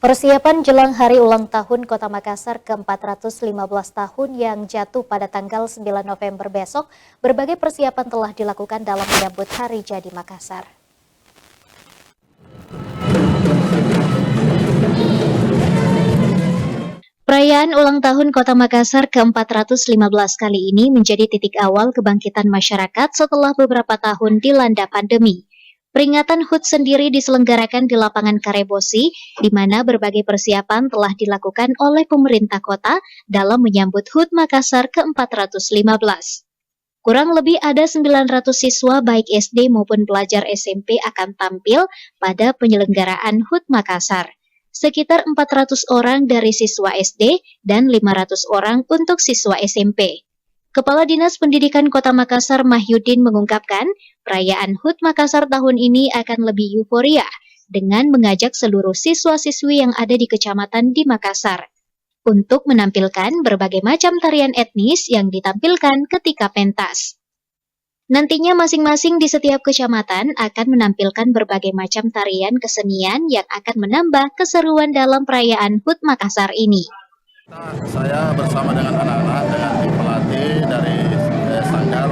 Persiapan jelang hari ulang tahun Kota Makassar ke-415 tahun yang jatuh pada tanggal 9 November besok, berbagai persiapan telah dilakukan dalam menyambut Hari Jadi Makassar. Perayaan ulang tahun Kota Makassar ke-415 kali ini menjadi titik awal kebangkitan masyarakat setelah beberapa tahun dilanda pandemi. Peringatan HUT sendiri diselenggarakan di lapangan Karebosi, di mana berbagai persiapan telah dilakukan oleh pemerintah kota dalam menyambut HUT Makassar ke-415. Kurang lebih ada 900 siswa baik SD maupun pelajar SMP akan tampil pada penyelenggaraan HUT Makassar. Sekitar 400 orang dari siswa SD dan 500 orang untuk siswa SMP. Kepala Dinas Pendidikan Kota Makassar Mahyudin mengungkapkan, perayaan HUT Makassar tahun ini akan lebih euforia dengan mengajak seluruh siswa-siswi yang ada di kecamatan di Makassar untuk menampilkan berbagai macam tarian etnis yang ditampilkan ketika pentas. Nantinya masing-masing di setiap kecamatan akan menampilkan berbagai macam tarian kesenian yang akan menambah keseruan dalam perayaan HUT Makassar ini. Saya bersama dengan anak-anak, dengan tim pelatih dari Sanggar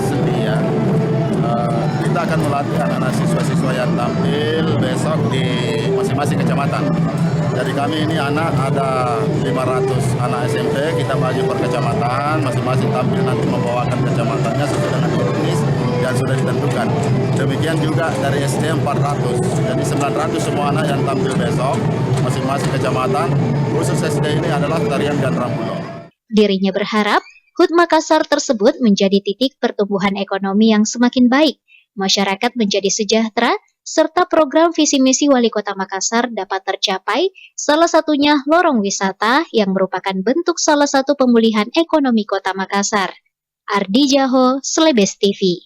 Setia. Kita akan melatih anak-anak siswa-siswa yang tampil besok di masing-masing kecamatan. Jadi kami ini ada 500 anak SMP, kita bagi per kecamatan, masing-masing tampil nanti membawakan kecamatannya sesuai dengan etnis yang sudah ditentukan. Demikian juga dari SD 400, jadi 900 semua anak yang tampil besok, masing-masing kecamatan, khusus SD ini adalah tarian Ganrambulo. Dirinya berharap HUT Makassar tersebut menjadi titik pertumbuhan ekonomi yang semakin baik, masyarakat menjadi sejahtera, serta program visi misi Wali Kota Makassar dapat tercapai, salah satunya lorong wisata yang merupakan bentuk salah satu pemulihan ekonomi Kota Makassar. Ardi Jaho, Slebes TV.